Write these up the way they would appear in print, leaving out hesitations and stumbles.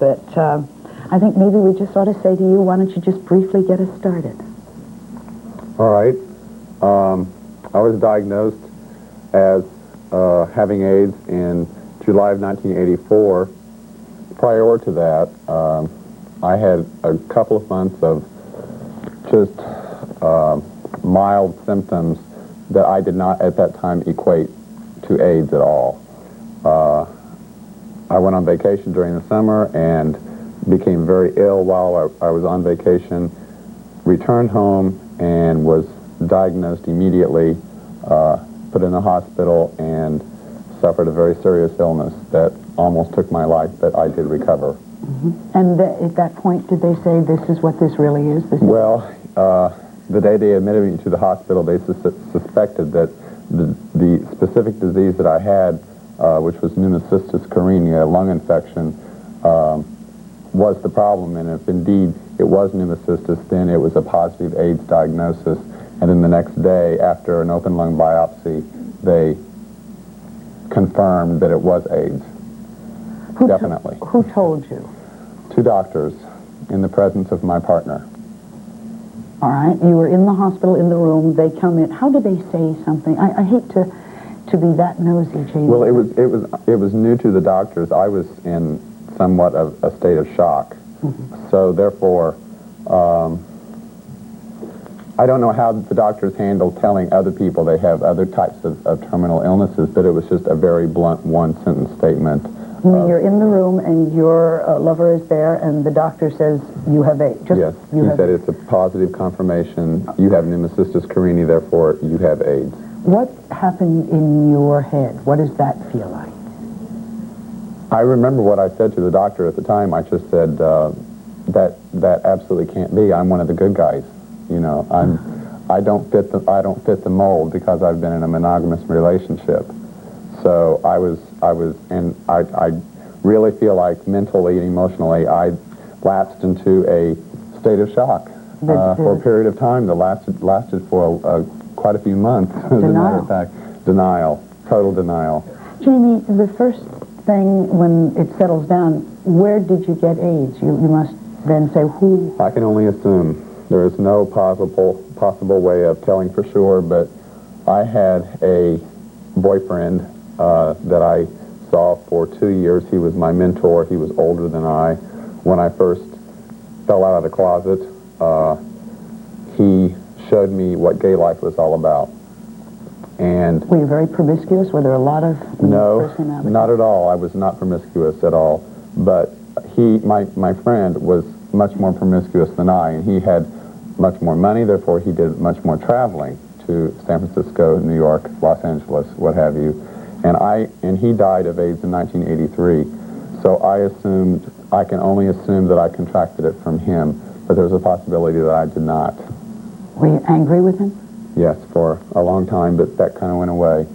but I think maybe we just ought to say to you, why don't you just briefly get us started? All right. I was diagnosed as having AIDS in July of 1984. Prior to that, I had a couple of months of just mild symptoms that I did not at that time equate to AIDS at all. I went on vacation during the summer and became very ill while I was on vacation, returned home and was diagnosed immediately, put in the hospital, and suffered a very serious illness that almost took my life, but I did recover. Mm-hmm. And at that point, did they say this is what this really is? Well, the day they admitted me to the hospital, they suspected that the specific disease that I had, which was pneumocystis carinii, a lung infection, was the problem. And if indeed it was pneumocystis, then it was a positive AIDS diagnosis. And then the next day, after an open lung biopsy, they confirmed that it was AIDS. Definitely. Who told you? 2 doctors in the presence of my partner. All right. You were in the hospital, in the room. They come in. How did they say something? I hate to be that nosy, Jamie. Well, it was new to the doctors. I was in somewhat of a state of shock. Mm-hmm. So therefore, I don't know how the doctors handle telling other people they have other types of terminal illnesses, but it was just a very blunt one-sentence statement. When you're in the room and your lover is there and the doctor says you have AIDS. Yes, he said it's a positive confirmation. You have pneumocystis carinii, therefore you have AIDS. What happened in your head? What does that feel like? I remember what I said to the doctor at the time. I just said, that absolutely can't be. I'm one of the good guys. You know, I don't fit the mold because I've been in a monogamous relationship. So I really feel like mentally and emotionally I lapsed into a state of shock for a period of time that lasted for quite a few months. As a matter of fact, denial, total denial. Jamie, the first thing when it settles down, where did you get AIDS? You must then say who. I can only assume. There is no possible way of telling for sure, but I had a boyfriend that I saw for 2 years. He was my mentor. He was older than I. When I first fell out of the closet, he showed me what gay life was all about. And were you very promiscuous? Were there a lot of No, not at all. I was not promiscuous at all. But my friend was much more promiscuous than I, and he had much more money, therefore he did much more traveling to San Francisco, New York, Los Angeles, what have you. And he died of AIDS in 1983. So I can only assume that I contracted it from him, but there's a possibility that I did not. Were you angry with him? Yes, for a long time, but that kind of went away.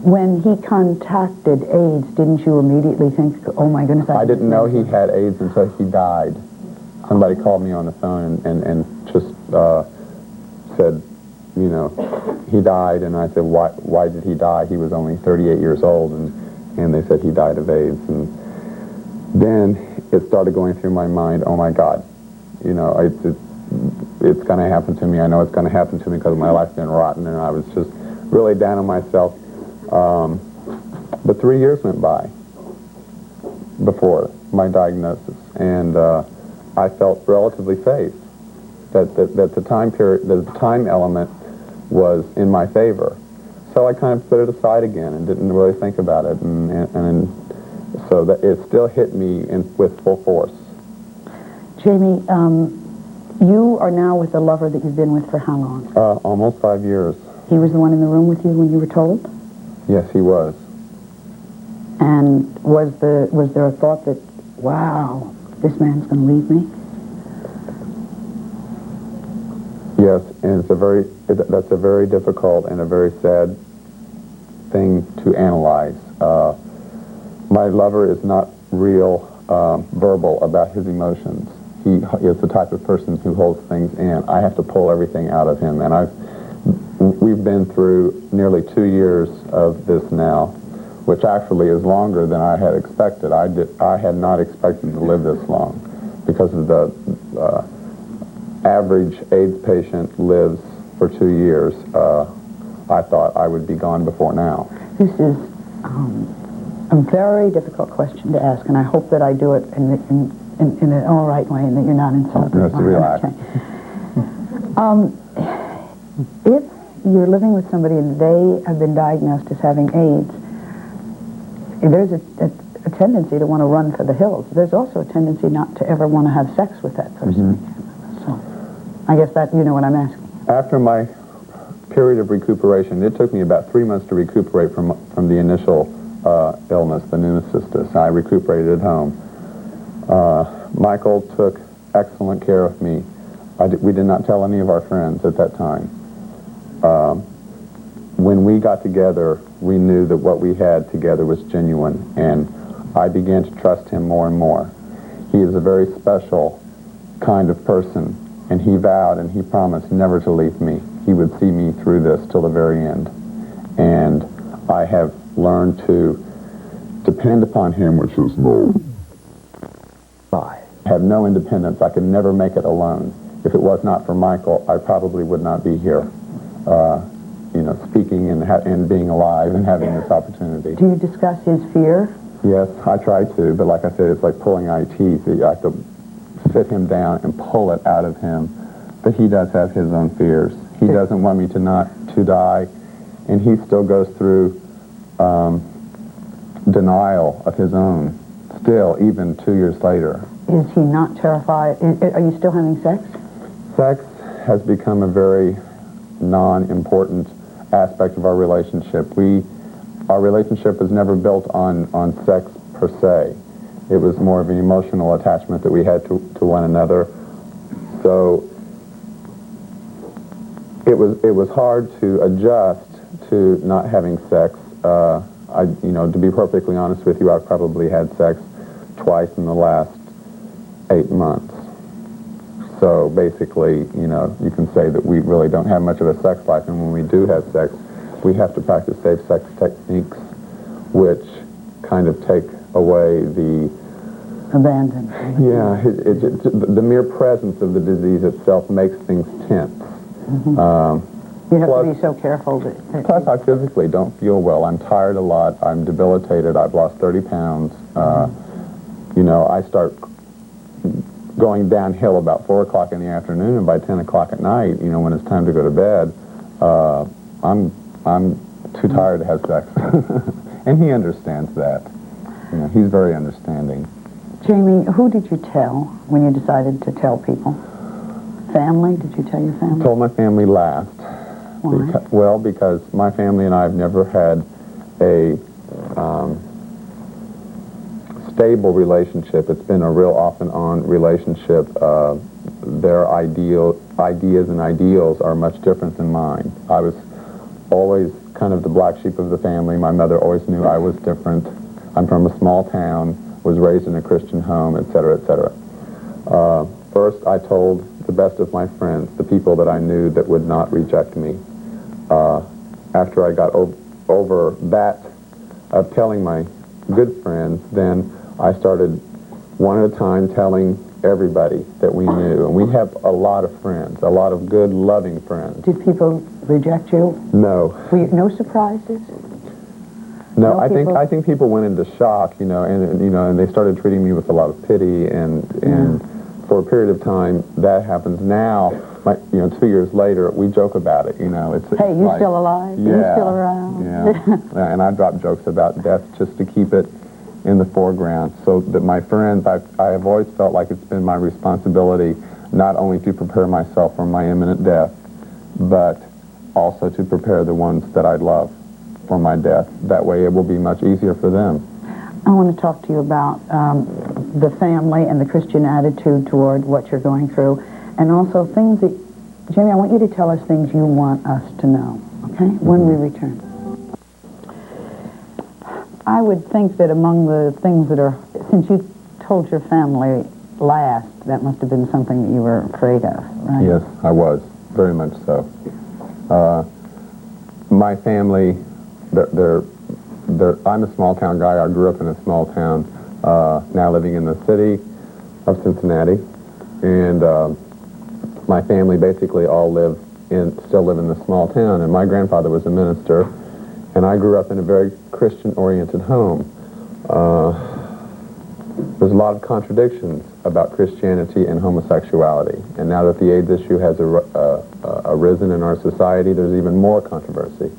When he contacted AIDS, didn't you immediately think, oh my goodness, I didn't know he had AIDS until he died. Somebody called me on the phone and just said, you know, he died, and I said, why did he die? He was only 38 years old, and they said he died of AIDS. And then it started going through my mind, oh my God, you know, it's going to happen to me. I know it's going to happen to me because my life's been rotten, and I was just really down on myself. But 3 years went by before my diagnosis, and I felt relatively safe. That the time period, the time element was in my favor. So I kind of put it aside again and didn't really think about it, and so that it still hit me with full force. Jamie, you are now with a lover that you've been with for how long? Almost 5 years. He was the one in the room with you when you were told? Yes, he was. And was there a thought that, wow, this man's going to leave me? Yes, and that's a very difficult and a very sad thing to analyze. My lover is not real verbal about his emotions. He is the type of person who holds things in. I have to pull everything out of him, and we've been through nearly 2 years of this now, which actually is longer than I had expected. I had not expected to live this long because of the average AIDS patient lives for 2 years. I thought I would be gone before now. This is a very difficult question to ask, and I hope that I do it in an all right way and that you're not insulted. Just relax. Okay. If you're living with somebody and they have been diagnosed as having AIDS, there's a tendency to want to run for the hills. There's also a tendency not to ever want to have sex with that person again. So I guess that you know what I'm asking. After my period of recuperation, it took me about 3 months to recuperate from the initial illness, the pneumocystis. I recuperated at home. Michael took excellent care of me. We did not tell any of our friends at that time. When we got together, we knew that what we had together was genuine, and I began to trust him more and more. He is a very special kind of person, and he vowed and he promised never to leave me. He would see me through this till the very end. And I have learned to depend upon him, which is no. I have no independence. I could never make it alone. If it was not for Michael, I probably would not be here, speaking and being alive and having this opportunity. Do you discuss his fear? Yes, I try to, but like I said, it's like pulling eye teeth. I have to sit him down and pull it out of him. But he does have his own fears. He doesn't want me to die, and he still goes through denial of his own, still, even 2 years later. Is he not terrified? Are you still having sex? Sex has become a very non-important aspect of our relationship. Our relationship was never built on sex per se. It was more of an emotional attachment that we had to one another. So it was hard to adjust to not having sex. To be perfectly honest with you, I've probably had sex twice in the last 8 months. So basically, you can say that we really don't have much of a sex life, and when we do have sex, we have to practice safe sex techniques, which kind of take away the abandon. Yeah, the mere presence of the disease itself makes things tense. You have to be so careful. Plus, I physically don't feel well. I'm tired a lot. I'm debilitated. I've lost 30 pounds. I start going downhill about 4 o'clock in the afternoon, and by 10 o'clock at night, when it's time to go to bed, I'm too tired to have sex. And he understands that. He's very understanding. Jamie, who did you tell when you decided to tell people? Family? Did you tell your family? I told my family last. Why? Because my family and I have never had a stable relationship. It's been a real off and on relationship. Their ideas and ideals are much different than mine. I was always kind of the black sheep of the family. My mother always knew I was different. I'm from a small town, was raised in a Christian home, etc., etc. First, I told the best of my friends, the people that I knew that would not reject me. After I got over that of telling my good friends, then I started one at a time telling everybody that we knew. And we have a lot of friends, a lot of good, loving friends. Did people reject you? No. No surprises? No, I think people went into shock, and they started treating me with a lot of pity, and for a period of time that happens. Now, 2 years later, we joke about it. Hey, you still alive? Yeah, you still around? Yeah. And I drop jokes about death just to keep it in the foreground, so that my friends, I have always felt like it's been my responsibility not only to prepare myself for my imminent death, but also to prepare the ones that I love for my death. That way it will be much easier for them. I want to talk to you about the family and the Christian attitude toward what you're going through, and also things that, Jamie, I want you to tell us things you want us to know, okay, when we return. I would think that among the things that are, since you told your family last, that must have been something that you were afraid of, right? Yes, I was, very much so. My family, they're I'm a small town guy. I grew up in a small town, now living in the city of Cincinnati, and my family basically all still live in the small town, and my grandfather was a minister, and I grew up in a very Christian-oriented home. There's a lot of contradictions about Christianity and homosexuality, and now that the AIDS issue has arisen in our society, there's even more controversy.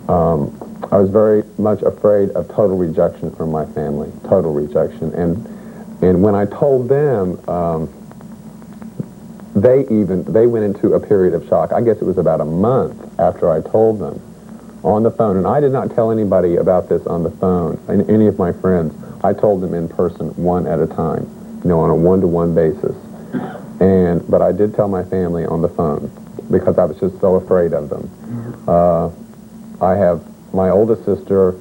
I was very much afraid of total rejection from my family, total rejection, and when I told them, they went into a period of shock. I guess it was about a month after I told them on the phone, and I did not tell anybody about this on the phone, any of my friends. I told them in person, one at a time, on a one-to-one basis. But I did tell my family on the phone because I was just so afraid of them. I have my oldest sister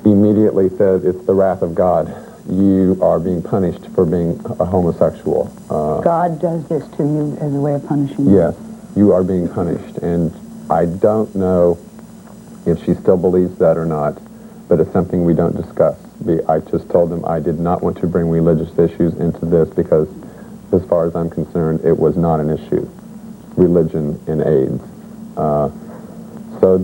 immediately said, "It's the wrath of God. You are being punished for being a homosexual." God does this to you as a way of punishing you? Yes, you are being punished. And I don't know if she still believes that or not, but it's something we don't discuss. I just told them I did not want to bring religious issues into this because, as far as I'm concerned, it was not an issue, religion and AIDS. So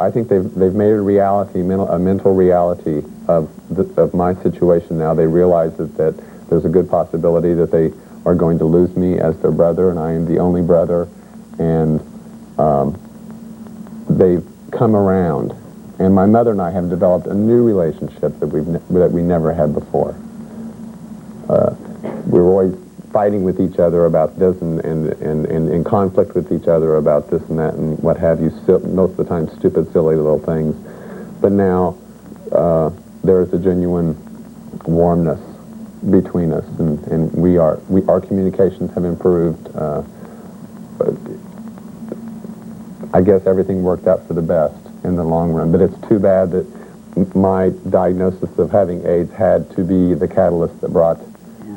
I think they've made it a reality, a mental reality of my situation now. They realize that there's a good possibility that they are going to lose me as their brother, and I am the only brother, and they've come around. And my mother and I have developed a new relationship that we never had before. We were always fighting with each other about this and in conflict with each other about this and that and what have you, most of the time stupid, silly little things. But now there is a genuine warmness between us, and our communications have improved. But I guess everything worked out for the best in the long run, but it's too bad that my diagnosis of having AIDS had to be the catalyst that brought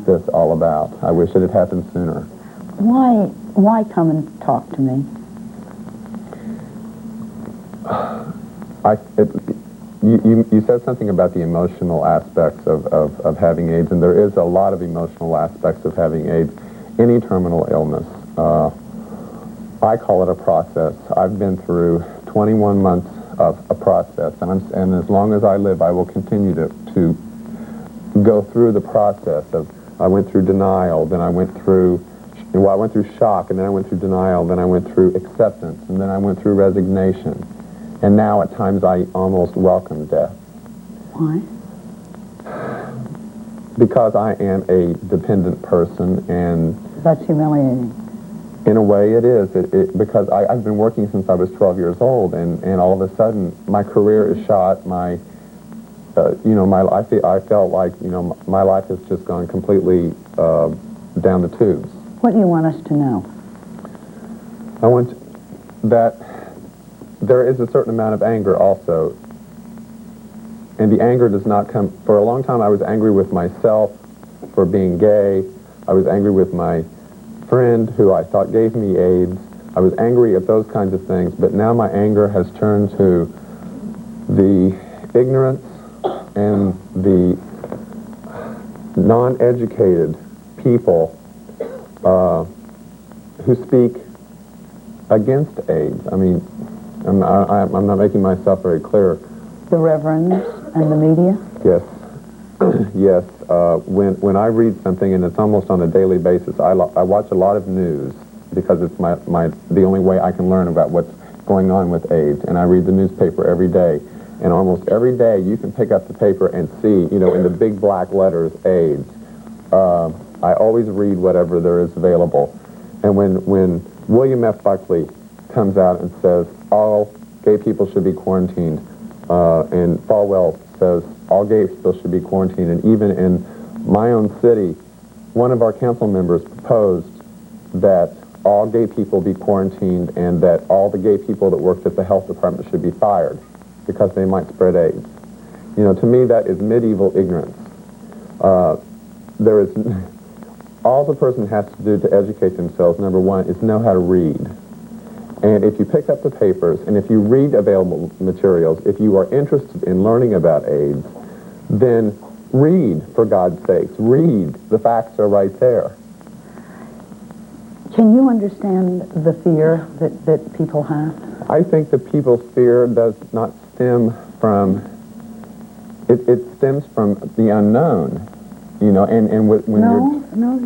this all about. I wish it had happened sooner. Why come and talk to me? You said something about the emotional aspects of having AIDS, and there is a lot of emotional aspects of having AIDS. Any terminal illness, I call it a process. I've been through 21 months of a process, and as long as I live, I will continue to go through the process of. I went through denial, then I went through shock, and then I went through denial, then I went through acceptance, and then I went through resignation, and now at times I almost welcome death. Why? Because I am a dependent person, and that's humiliating. In a way, it is. Because I've been working since I was 12 years old, and all of a sudden, my career is shot. I felt like, my life has just gone completely down the tubes. What do you want us to know? I want that there is a certain amount of anger also, and the anger does not come. For a long time, I was angry with myself for being gay. I was angry with my friend who I thought gave me AIDS. I was angry at those kinds of things, but now my anger has turned to the ignorance and the non-educated people who speak against AIDS. I mean, I'm not making myself very clear. The reverends and the media? Yes. Yes. When I read something, and it's almost on a daily basis, I watch a lot of news because it's the only way I can learn about what's going on with AIDS, and I read the newspaper every day. And almost every day you can pick up the paper and see, in the big black letters, AIDS. I always read whatever there is available. And when William F. Buckley comes out and says all gay people should be quarantined, and Falwell says all gay people should be quarantined, and even in my own city, one of our council members proposed that all gay people be quarantined and that all the gay people that worked at the health department should be fired because they might spread AIDS. To me, that is medieval ignorance. There is all the person has to do to educate themselves, number one, is know how to read. And if you pick up the papers, and if you read available materials, if you are interested in learning about AIDS, then read, for God's sakes. Read. The facts are right there. Can you understand the fear that people have? I think that people's fear does not stem from, it stems from the unknown, you know, and when No,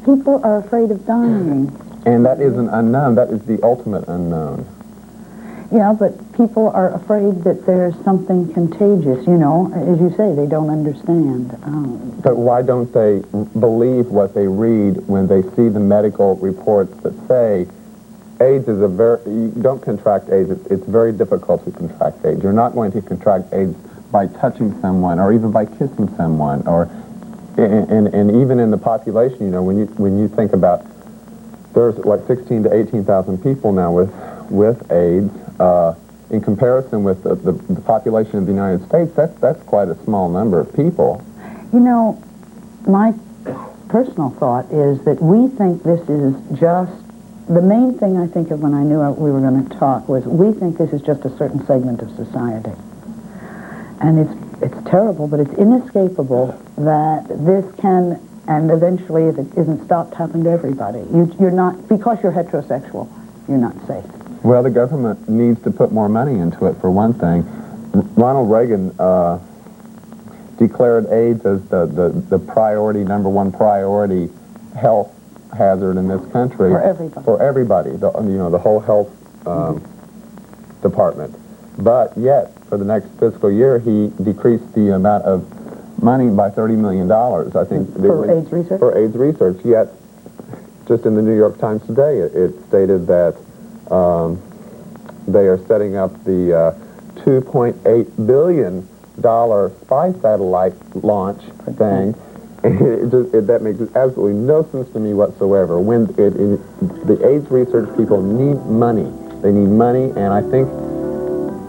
people are afraid of dying. And that is an unknown. That is the ultimate unknown. Yeah, but people are afraid that there's something contagious, you know. As you say, they don't understand. But why don't they believe what they read when they see the medical reports that say AIDS is you don't contract AIDS. It's very difficult to contract AIDS. You're not going to contract AIDS by touching someone or even by kissing someone. And even in the population, you know, when you think about, there's like 16 to 18,000 people now with AIDS. In comparison with the population of the United States, that's quite a small number of people. You know, my personal thought is that we think this is just, the main thing I think of when I knew we were going to talk was we think this is just a certain segment of society. And it's terrible, but it's inescapable that this can, and eventually if it isn't stopped, happen to everybody. You're not, because you're heterosexual, you're not safe. Well, the government needs to put more money into it, for one thing. Ronald Reagan declared AIDS as the priority, number one priority health hazard in this country. For everybody. For everybody, the whole health department. But yet, for the next fiscal year, he decreased the amount of money by $30 million, I think. For AIDS research? For AIDS research, yet, just in the New York Times today, it stated that they are setting up the $2.8 billion spy satellite launch thing. That makes absolutely no sense to me whatsoever. When the AIDS research people need money. They need money, and I think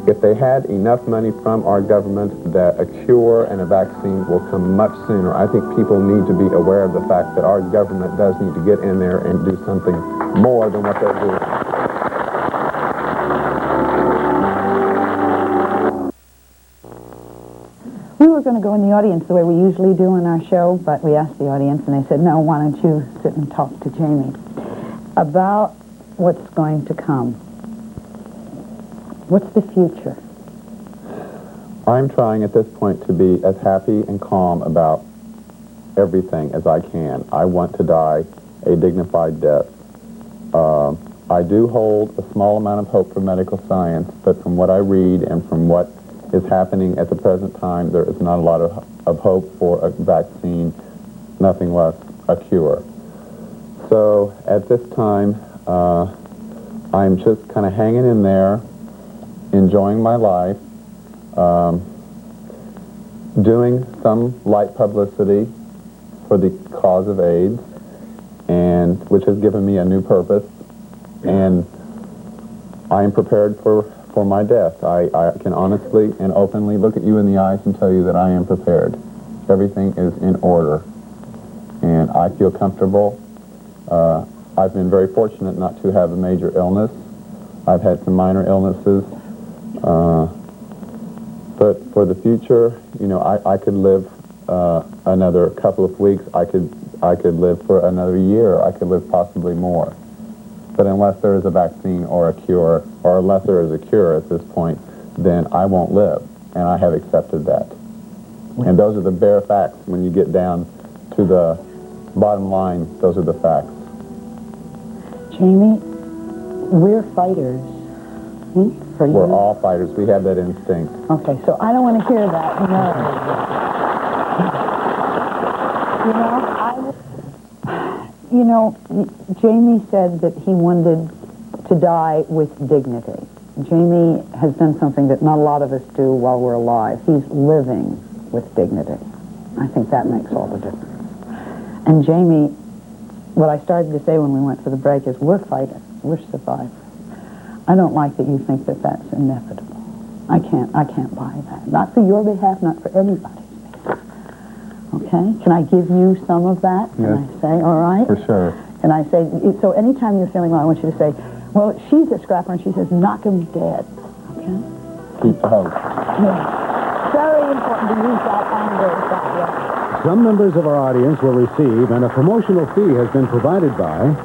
if they had enough money from our government, that a cure and a vaccine will come much sooner. I think people need to be aware of the fact that our government does need to get in there and do something more than what they're doing. We were going to go in the audience the way we usually do in our show, but we asked the audience, and they said, no, why don't you sit and talk to Jamie about what's going to come. What's the future? I'm trying at this point to be as happy and calm about everything as I can. I want to die a dignified death. I do hold a small amount of hope for medical science, but from what I read and from what is happening at the present time, there is not a lot of hope for a vaccine, nothing less a cure. So at this time, I'm just kind of hanging in there, enjoying my life, doing some light publicity for the cause of AIDS, and which has given me a new purpose, and I am prepared for my death. I can honestly and openly look at you in the eyes and tell you that I am prepared. Everything is in order, and I feel comfortable. I've been very fortunate not to have a major illness. I've had some minor illnesses. But for the future, you know, I could live another couple of weeks. I could live for another year. I could live possibly more. But unless there is a vaccine or a cure, or unless there is a cure at this point, then I won't live. And I have accepted that. And those are the bare facts. When you get down to the bottom line, those are the facts. Jamie, we're fighters. For you? We're all fighters. We have that instinct. Okay, so I don't want to hear that. No. Jamie said that he wanted to die with dignity. Jamie has done something that not a lot of us do while we're alive. He's living with dignity. I think that makes all the difference. And Jamie, what I started to say when we went for the break is we're fighters. We're survivors. I don't like that you think that that's inevitable. I can't buy that. Not for your behalf, not for anybody's behalf. Okay? Can I give you some of that? Can Yes. I say, all right? For sure. And I say, so anytime you're feeling low, I want you to say, Well, she's a scrapper, and she says, knock him dead. Okay? Keep the hope. Yeah. Very important to use that anger that way. Some members of our audience will receive, and a promotional fee has been provided by...